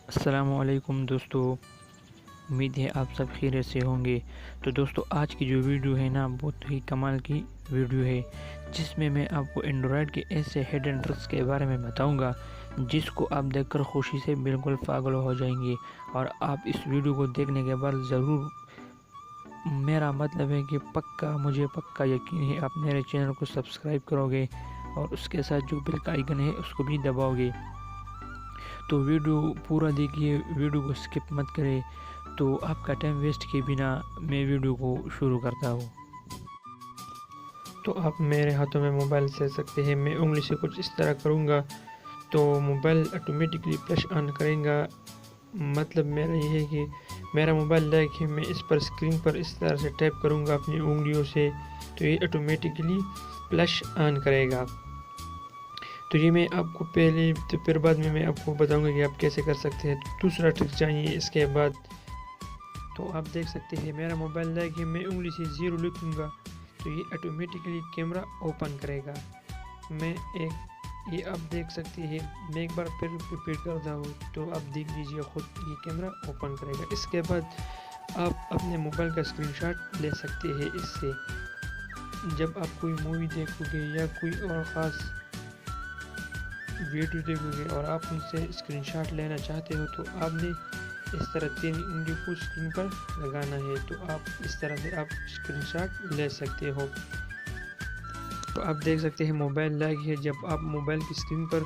अस्सलामुअलैकुम दोस्तों, उम्मीद है आप सब खैरियत से होंगे। तो दोस्तों, आज की जो वीडियो है ना, बहुत ही कमाल की वीडियो है, जिसमें मैं आपको एंड्रॉयड के ऐसे हिडन ट्रिक्स के बारे में बताऊंगा जिसको आप देखकर खुशी से बिल्कुल पागल हो जाएंगे। और आप इस वीडियो को देखने के बाद ज़रूर, मेरा मतलब है कि पक्का, मुझे पक्का यकीन है आप मेरे चैनल को सब्सक्राइब करोगे और उसके साथ जो बेल का आइकन है उसको भी दबाओगे। तो वीडियो पूरा देखिए, वीडियो को स्किप मत करें। तो आपका टाइम वेस्ट किए बिना मैं वीडियो को शुरू करता हूँ। तो आप मेरे हाथों में मोबाइल से सकते हैं। मैं उंगली से कुछ इस तरह करूँगा तो मोबाइल ऑटोमेटिकली फ्लैश ऑन करेगा। मतलब मेरा ये है कि मेरा मोबाइल लेके मैं इस पर स्क्रीन पर इस तरह से टैप करूँगा अपनी उंगलियों से, तो ये ऑटोमेटिकली फ्लैश ऑन करेगा। तो ये मैं आपको पहले, तो फिर बाद में मैं आपको बताऊंगा कि आप कैसे कर सकते हैं। तो दूसरा ट्रिक चाहिए इसके बाद। तो आप देख सकते हैं मेरा मोबाइल लेके मैं उंगली से 0 लिखूँगा तो ये ऑटोमेटिकली कैमरा ओपन करेगा। मैं एक ये आप देख सकते हैं, मैं एक बार फिर रिपीट करता हूँ तो आप देख लीजिए खुद, ये कैमरा ओपन करेगा। इसके बाद आप अपने मोबाइल का स्क्रीनशॉट ले सकते हैं इससे। जब आप कोई मूवी देखोगे या कोई और ख़ास वीडियो देखोगे और आप उनसे स्क्रीनशॉट लेना चाहते हो तो आपने इस तरह 3 उंगली को स्क्रीन पर लगाना है। तो आप इस तरह से आप स्क्रीनशॉट ले सकते हो। तो आप देख सकते हैं मोबाइल लैग है। जब आप मोबाइल की स्क्रीन पर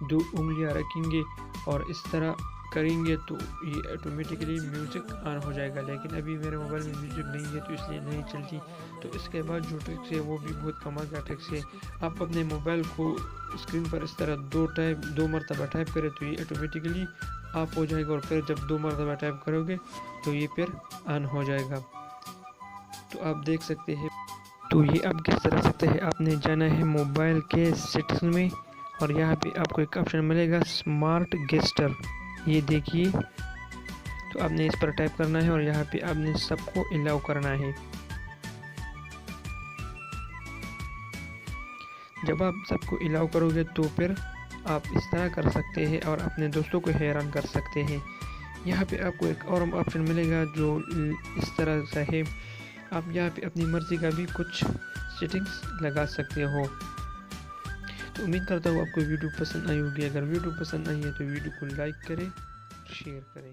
2 उंगलियां रखेंगे और इस तरह करेंगे तो ये ऑटोमेटिकली म्यूज़िक ऑन हो जाएगा। लेकिन अभी मेरे मोबाइल में म्यूज़िक नहीं है तो इसलिए नहीं चलती। तो इसके बाद जो ट्रिक्स है वो भी बहुत कमाल का ट्रिक्स है। आप अपने मोबाइल को स्क्रीन पर इस तरह 2 मरतबा टाइप करें तो ये ऑटोमेटिकली ऑफ हो जाएगा, और फिर जब 2 मरतबा टाइप करोगे तो ये फिर ऑन हो जाएगा। तो आप देख सकते हैं। तो ये आप किस तरह सकते हैं, आपने जाना है मोबाइल के सेटिंग्स में और यहाँ पे आपको एक ऑप्शन मिलेगा स्मार्ट गेस्टर, ये देखिए। तो आपने इस पर टाइप करना है और यहाँ पे आपने सबको अलाउ करना है। जब आप सबको अलाउ करोगे तो फिर आप इस तरह कर सकते हैं और अपने दोस्तों को हैरान कर सकते हैं। यहाँ पे आपको एक और ऑप्शन मिलेगा जो इस तरह से है। आप यहाँ पे अपनी मर्ज़ी का भी कुछ सेटिंग्स लगा सकते हो। तो उम्मीद करता हूँ आपको वीडियो पसंद आई होगी। अगर वीडियो पसंद आई है तो वीडियो को लाइक करें, शेयर करें।